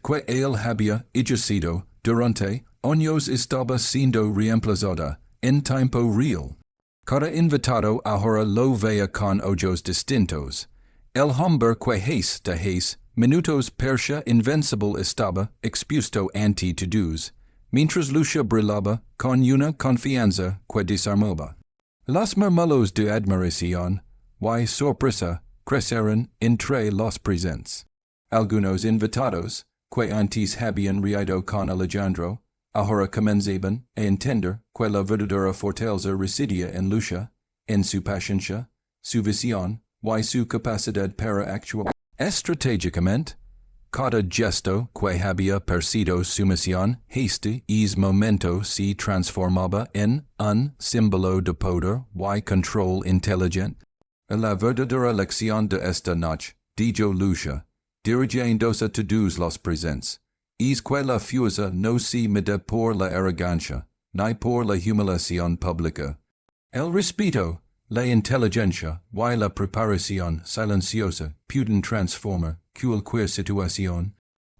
que él había ejercido durante años estaba siendo reemplazada en tiempo real. Cada invitado ahora lo veía con ojos distintos. El hombre que de minutos persa invencible estaba expuesto ante todos, mientras Lucia brillaba con una confianza que desarmaba. Los murmullos de admiración y sorpresa crecieron entre los presentes. Algunos invitados, que antes habían reído con Alejandro, ahora comenzaban a entender que la verdadera fortaleza residía en Lucia, en su paciencia, su visión y su capacidad para actuar estratégicamente. Cada gesto que había percibido sumisión este momento se transformaba en un símbolo de poder y control inteligente. La verdadera lección de esta noche, dijo Lucia, dirigiéndose a todos los presentes, es que la fuerza no se mide por la arrogancia, ni por la humillación pública. El respeto, la inteligencia, y la preparación silenciosa, pueden transformar cualquier situación.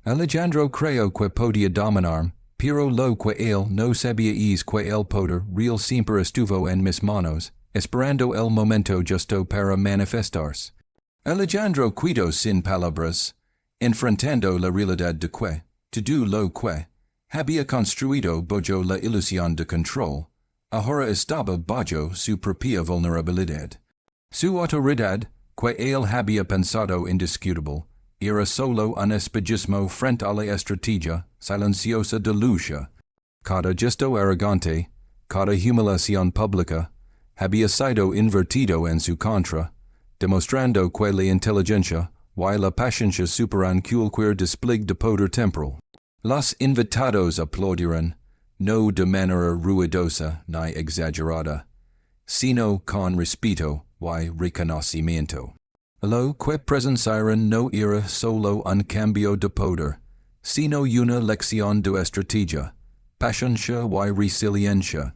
Alejandro creo que podía dominar, pero lo que él no sabía es que el poder real siempre estuvo en mis manos, esperando el momento justo para manifestarse. Alejandro cuidó sin palabras, enfrentando la realidad de que, todo lo que, había construido bajo la ilusión de control, ahora estaba bajo su propia vulnerabilidad. Su autoridad, que él había pensado indiscutible, era solo un espejismo frente a la estrategia silenciosa de lucha. Cada gesto arrogante, cada humillación pública, había sido invertido en su contra, demostrando que la inteligencia y la paciencia superan cualquier despliegue de poder temporal. Los invitados aplaudieron, no de manera ruidosa ni exagerada, sino con respeto y reconocimiento. Lo que presenciaron no era solo un cambio de poder, sino una lección de estrategia, paciencia y resiliencia.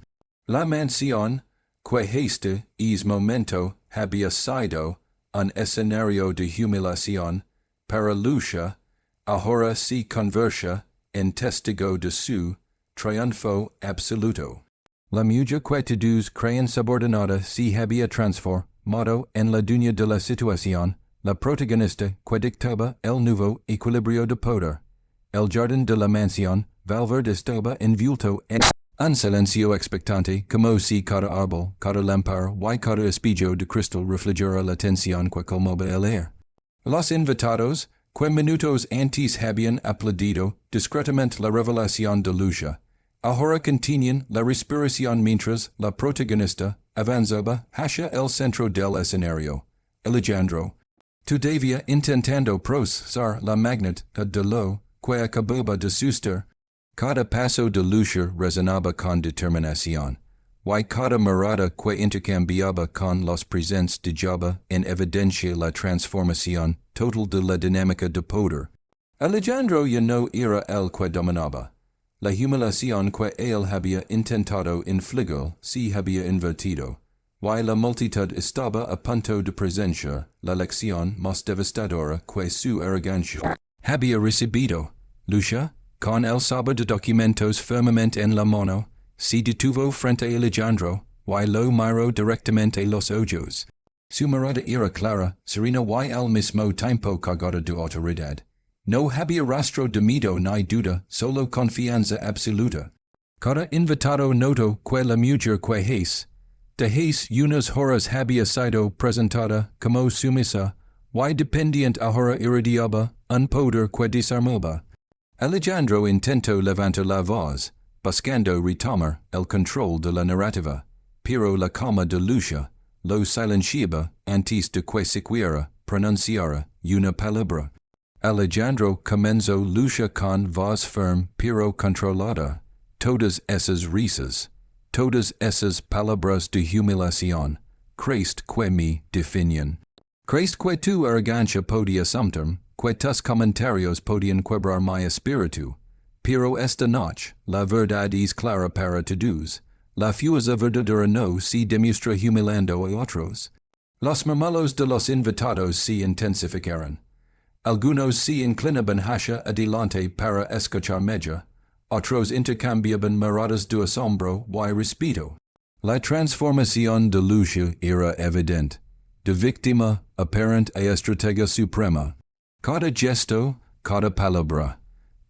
La mansión, que este momento había sido un escenario de humillación para lucha, ahora se convirtió en testigo de su triunfo absoluto. La mujer que todos creían subordinada se había transformado en la dueña de la situación, la protagonista que dictaba el nuevo equilibrio de poder. El jardín de la mansión Valverde estaba envuelto en un silencio expectante, como si cada árbol, cada lámpara y cada espejo de cristal reflejara la tensión que colmaba el aire. Los invitados, que minutos antes habían aplaudido discretamente la revelación de lucha, ahora contenían la respiración mientras la protagonista avanzaba hacia el centro del escenario. Alejandro, todavía intentando procesar la magnitud de lo que acababa de suceder, cada paso de lucha resonaba con determinación, y cada mirada que intercambiaba con los presentes dejaba en evidencia la transformación total de la dinámica de poder. Alejandro ya no era el que dominaba. La humillación que él había intentado infligir se había invertido, y la multitud estaba a punto de presenciar la lección más devastadora que su arrogancia había recibido. Lucha, con el saber de documentos firmemente en la mano, se detuvo frente a Alejandro, y lo miró directamente a los ojos. Su mirada era clara, serena y al mismo tiempo cargada de autoridad. No había rastro de miedo ni duda, solo confianza absoluta. Cada invitado notó que la mujer que de unas horas había sido presentada como sumisa, y dependiente ahora irradiaba un poder que desarmaba. Alejandro intentó levantar la voz, buscando retomar el control de la narrativa, pero la calma de lucha lo silenciaba antes de que siquiera pronunciara una palabra. Alejandro comenzó lucha con voz firme pero controlada. Todas esas risas, todas esas palabras de humillación, crees que me definen. Crees que tu arrogancia podía asustarme, que tus comentarios podían quebrar mi espíritu. Pero esta noche, la verdad es clara para todos. La fuerza verdadera no se demuestra humillando a otros. Los murmullos de los invitados se intensificaron. Algunos se inclinaban hacia adelante para escuchar mejor, otros intercambiaban miradas de asombro y respeto. La transformación de lucha era evidente, de víctima aparente a estratega suprema. Cada gesto, cada palabra,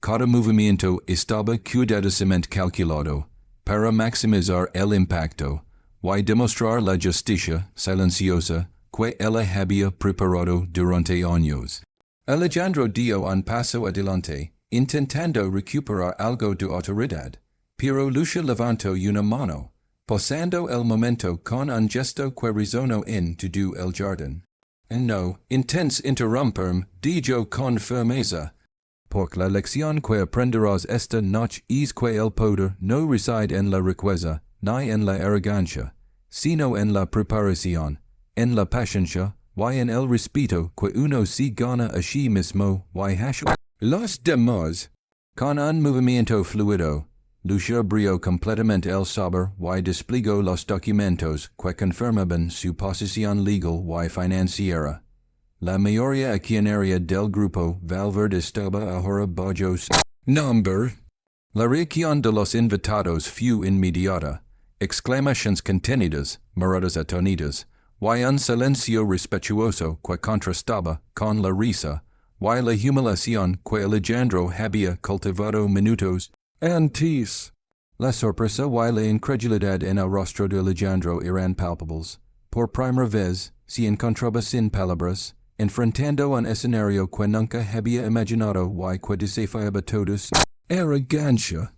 cada movimiento estaba cuidadosamente calculado para maximizar el impacto y demostrar la justicia silenciosa que él había preparado durante años. Alejandro dio un paso adelante, intentando recuperar algo de autoridad, pero lucha levantó una mano, posando el momento con un gesto que resonó en todo el jardín. No, intents interromperme, dijo con firmeza, porque la lección que aprenderás esta noche es que el poder no reside en la riqueza, ni en la arrogancia, sino en la preparación, en la paciencia, y en el respeto que uno se gana a sí mismo y hacia los demás. Con un movimiento fluido, Lucia brio completamente el saber y despliego los documentos que confirmaban su posición legal y financiera. La mayoría accionaria del grupo Valverde estaba ahora bajo nombre. La reacción de los invitados fue inmediata. Exclamaciones contenidas, miradas atonidas, y un silencio respetuoso que contrastaba con la risa, y la humillación que Alejandro había cultivado minutos antes. La sorpresa y la incredulidad en el rostro de Alejandro eran palpables. Por primera vez, se encontraba sin palabras, enfrentando un escenario que nunca había imaginado y que desafiaba todos. Arrogancia.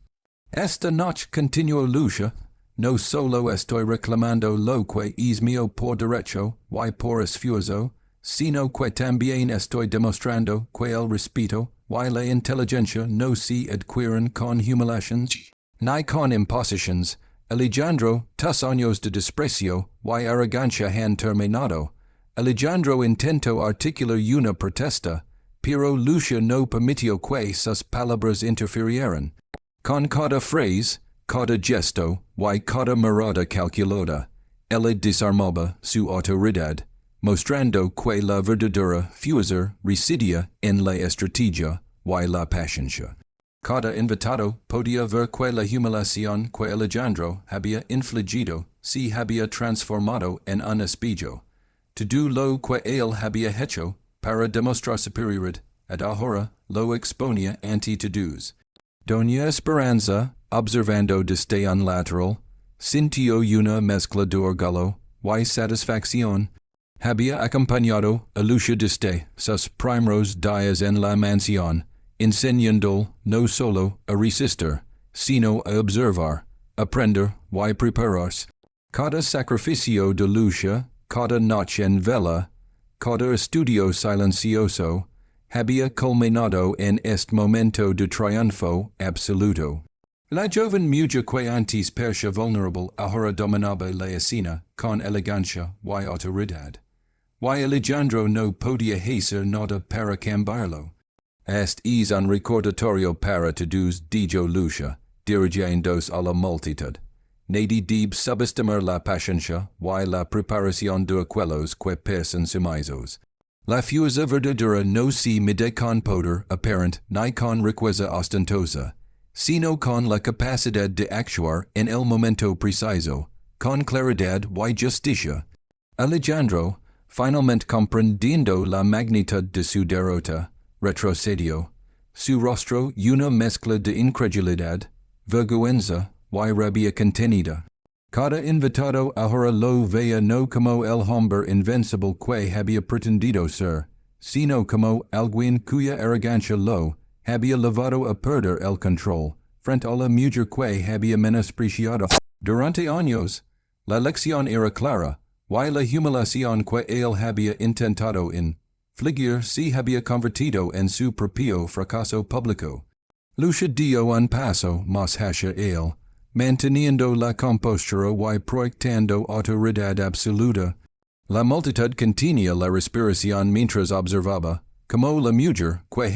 Esta noche, continuó Lucia, no solo estoy reclamando lo que es mío por derecho y por esfuerzo, sino que también estoy demostrando que el respeto y la inteligencia no se adquieren con humillaciones ni con imposiciones. Alejandro, tus años de desprecio y arrogancia han terminado. Alejandro intentó articular una protesta, pero Lucia no permitió que sus palabras interfirieran. Con cada frase, cada gesto y cada mirada calculada, ella desarmaba su autoridad, mostrando que la verdadera fuerza residía en la estrategia y la paciencia. Cada invitado podía ver que la humillación que Alejandro había infligido se había transformado en un espejo. Todo lo que él había hecho para demostrar superioridad, ahora lo exponía ante todos. Doña Esperanza, observando desde un lateral, sintió una mezcla de orgullo y satisfacción. Había acompañado a Lucia desde sus primeros días en la mansión, enseñando no solo a resistir, sino a observar, aprender y prepararse. Cada sacrificio de Lucia, cada noche en vela, cada estudio silencioso, había culminado en este momento de triunfo absoluto. La joven mujer que antes parecía vulnerable ahora dominaba la escena con elegancia y autoridad. Y Alejandro no podía hacer nada para cambiarlo. Este es un recordatorio para todos, dijo Lucia, dirigiéndose a la multitud. Nadie debe subestimar la paciencia y la preparación de aquellos que pasan sumisos. La fuerza verdadera no se mide con poder aparente ni con riqueza ostentosa, sino con la capacidad de actuar en el momento preciso, con claridad y justicia. Alejandro, finalmente comprendiendo la magnitud de su derrota, retrocedió. Su rostro una mezcla de incredulidad, vergüenza y rabia contenida. Cada invitado ahora lo veía no como el hombre invencible que había pretendido ser, sino como alguien cuya arrogancia lo había llevado a perder el control frente a la mujer que había menospreciado. Durante años, la lección era clara, y la humillación que él había intentado infligir se había convertido en su propio fracaso público. Lucia dio un paso más hacia él, manteniendo la compostura y proyectando autoridad absoluta. La multitud contenía la respiración mientras observaba, como la mujer que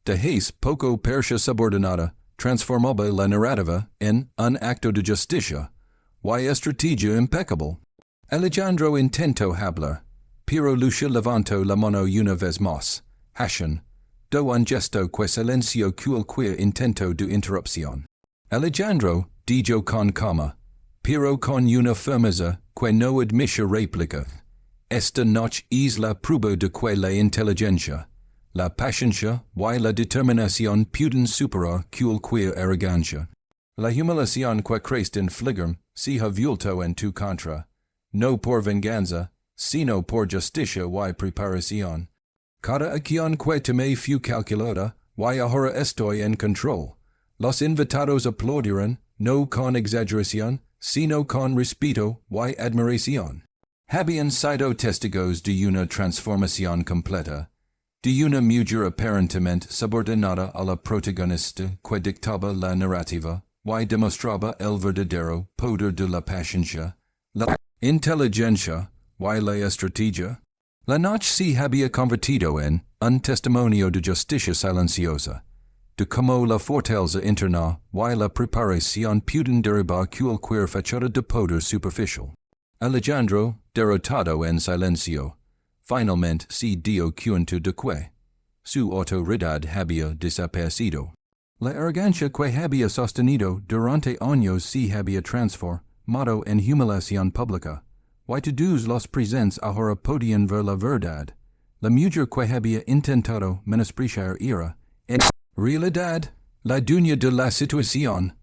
de poco percha subordinada, transformaba la narrativa en un acto de justicia y estrategia impecable. Alejandro intentó hablar, pero Lucia levantó la mano una vez más, haciendo un gesto que silenció cualquier intento de interrupción. Alejandro dijo con calma, pero con una firmeza que no admite réplica. Esta noche es la prueba de que la inteligencia, la paciencia y la determinación pueden superar cualquier arrogancia. La humillación que creste infligir se ha vuelto en tu contra, no por venganza, sino por justicia y preparación. Cada acción que tomé fue calculada, y ahora estoy en control. Los invitados aplaudirán, no con exageración, sino con respeto y admiración. Habían sido testigos de una transformación completa, de una mujer aparentemente subordinada a la protagonista que dictaba la narrativa y demostraba el verdadero poder de la paciencia, la inteligencia y la estrategia. La noche se había convertido en un testimonio de justicia silenciosa. de como la fortaleza interna, y la preparación pueden derivar cualquier fachada de poder superficial. Alejandro, derrotado en silencio, finalmente se dio cuenta de que su autoridad había desaparecido. La arrogancia que había sostenido durante años se había transformado en humiliación pública. Y todos los presentes ahora podían ver la verdad. La mujer que había intentado menospreciar era, en realidad, la dueña de la situación.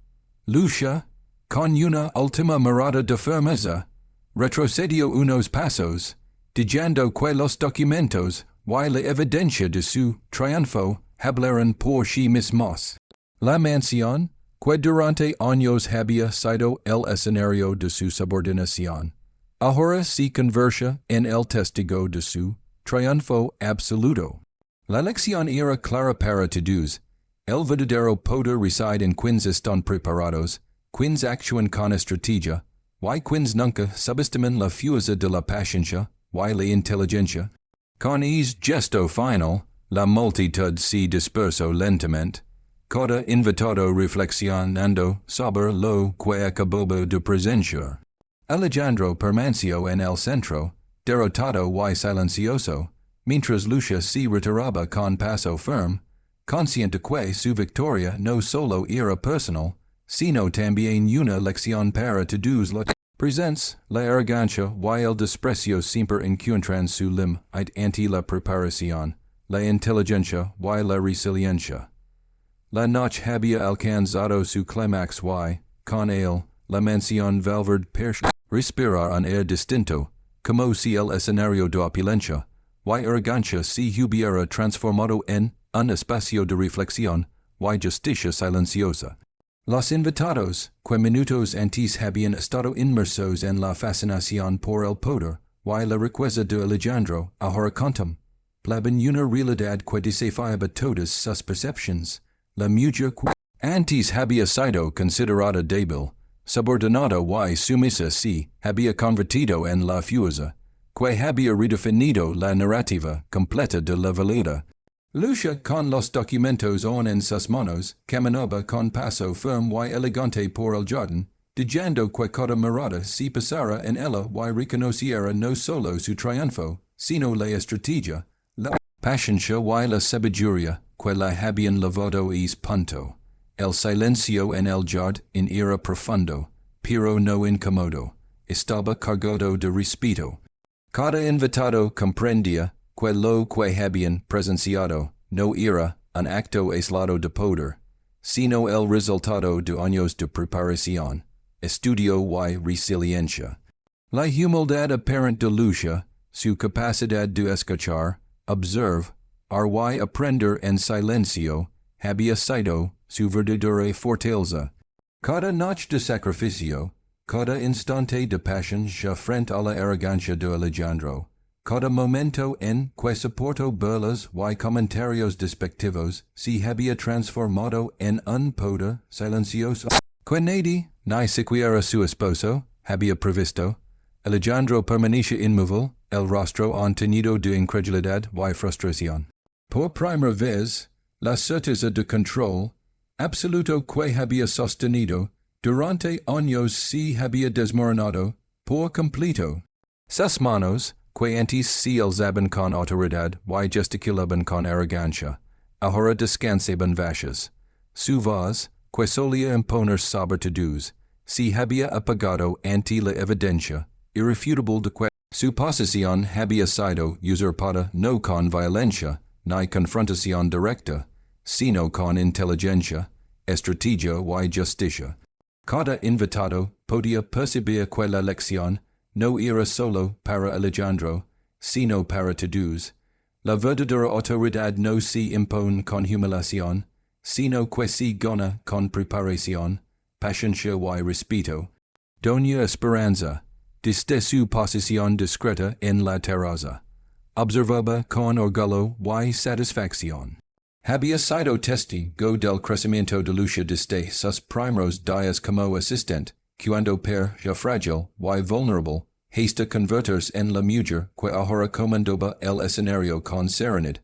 Lucia, con una última mirada de firmeza, retrocedió unos pasos, diciendo que los documentos y la evidencia de su triunfo hablaron por sí mismos. La mansión, que durante años había sido el escenario de su subordinación, ahora se convertía en el testigo de su triunfo absoluto. La lección era clara para todos. El verdadero poder reside en quienes están preparados, quienes actúan con estrategia, y quienes nunca subestiman la fuerza de la paciencia y la inteligencia. Con ese gesto final, la multitud se dispersó lentamente. Cada invitado reflexionando sobre lo que acababa de presenciar. Alejandro permaneció en el centro, derrotado y silencioso, mientras Lucia se retiraba con paso firme, consciente que su victoria no solo era personal, sino también una lección para todos los presentes. La arrogancia y el desprecio siempre encuentran su límite ante la preparación, la inteligencia y la resiliencia. La noche había alcanzado su clímax y, con él, la mansión Valverde parecía respirar un aire distinto, como si el escenario de opulencia y arrogancia se hubiera transformado en un espacio de reflexión y justicia silenciosa. Los invitados, que minutos antes habían estado inmersos en la fascinación por el poder y la riqueza de Alejandro, ahora contemplaban una realidad que desafiaba todas sus percepciones. La mujer que antes había sido considerada débil, subordinada y sumisa se había convertido en la fuerza, que había redefinido la narrativa completa de la vida. Lucia, con los documentos aún en sus manos, caminaba con paso firme y elegante por el jardín, diciendo que cada mirada se pasara en ella y reconociera no solo su triunfo, sino la estrategia, la paciencia y la sabiduría que la habían lavado es punto. El silencio en el jardín era profundo, pero no incómodo. Estaba cargado de respeto. Cada invitado comprendía que lo que habían presenciado no era un acto aislado de poder, sino el resultado de años de preparación, estudio y resiliencia. La humildad aparente de Lucia, su capacidad de escuchar, observar, y aprender en silencio, había sido su verdadera fortaleza. Cada noche de sacrificio, cada instante de paciencia frente a la arrogancia de Alejandro, cada momento en que soportó burlas y comentarios despectivos, se había transformado en un poder silencioso que nadie, ni siquiera su esposo, había previsto. Alejandro permanecía inmóvil, el rostro teñido de incredulidad y frustración. Por primera vez, la certeza de control absoluto que había sostenido durante años se había desmoronado por completo. Sus manos, que antes se alzaban con autoridad y gesticulaban con arrogancia, ahora descansaban vacías. Su voz, que solía imponer sobre todos, se había apagado ante la evidencia irrefutable de que su posición había sido usurpada no con violencia, ni confrontación directa, sino con inteligencia, estrategia y justicia. Cada invitado podía percibir que la lección no era solo para Alejandro, sino para todos. La verdadera autoridad no se impone con humiliación, sino que se gana con preparación, paciencia y respeto. Doña Esperanza, desde su posición discreta en la terraza, observaba con orgullo y satisfacción. Había sido testigo del crecimiento de Lucia desde sus primeros días como asistente, cuando ya frágil y vulnerable, hasta convertirse en la mujer que ahora comandaba el escenario con serenidad,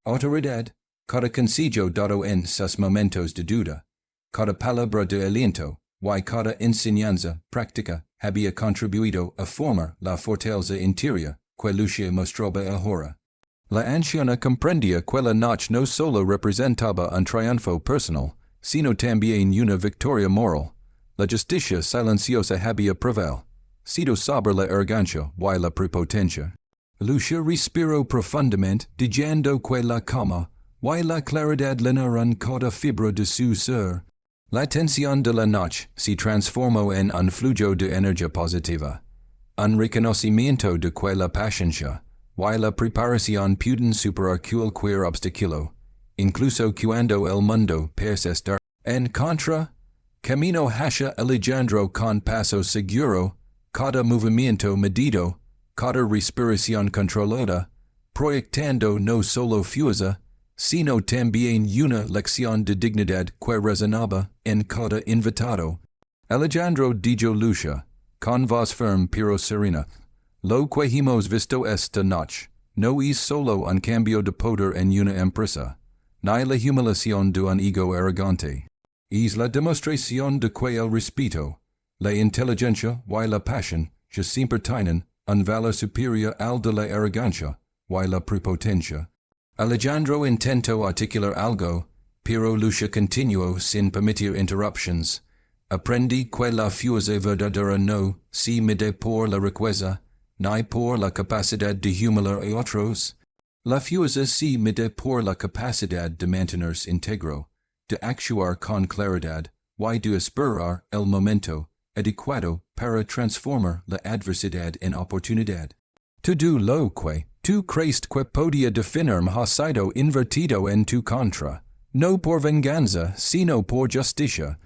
autoridad, Cada consigo dado en sus momentos de duda, cada palabra de aliento, y cada enseñanza práctica había contribuido a formar la fortaleza interior que Lucia mostraba ahora. La anciana comprendía que la noche no solo representaba un triunfo personal, sino también una victoria moral. La justicia silenciosa había sido sobre la arrogancia y la prepotencia. Lucia respiró profundamente, diciendo que la calma y la claridad llenaron cada fibra de su ser. La tensión de la noche se transformó en un flujo de energía positiva, un reconocimiento de que la paciencia y la preparación pueden superar cualquier obstáculo, incluso cuando el mundo parece estar en contra. Camino hacia Alejandro con paso seguro, cada movimiento medido, cada respiración controlada, proyectando no solo fuerza, sino también una lección de dignidad que resonaba en cada invitado. Alejandro dijo Lucia, con voz firme pero serena, lo que hemos visto esta noche no es solo un cambio de poder en una empresa, ni la humillación de un ego arrogante. Es la demostración de que el respeto, la inteligencia y la pasión ya siempre tienen un valor superior al de la arrogancia y la prepotencia. Alejandro intentó articular algo, pero Lucia continuó sin permitir interruptions. Aprendí que la fuerza verdadera no se mide por la riqueza, ni por la capacidad de humillar a otros. La fuerza se mide por la capacidad de mantenerse íntegro, de actuar con claridad y de esperar el momento adecuado para transformar la adversidad en oportunidad. Todo lo que tú crees que podía definirme ha sido invertido en tu contra, no por venganza, sino por justicia.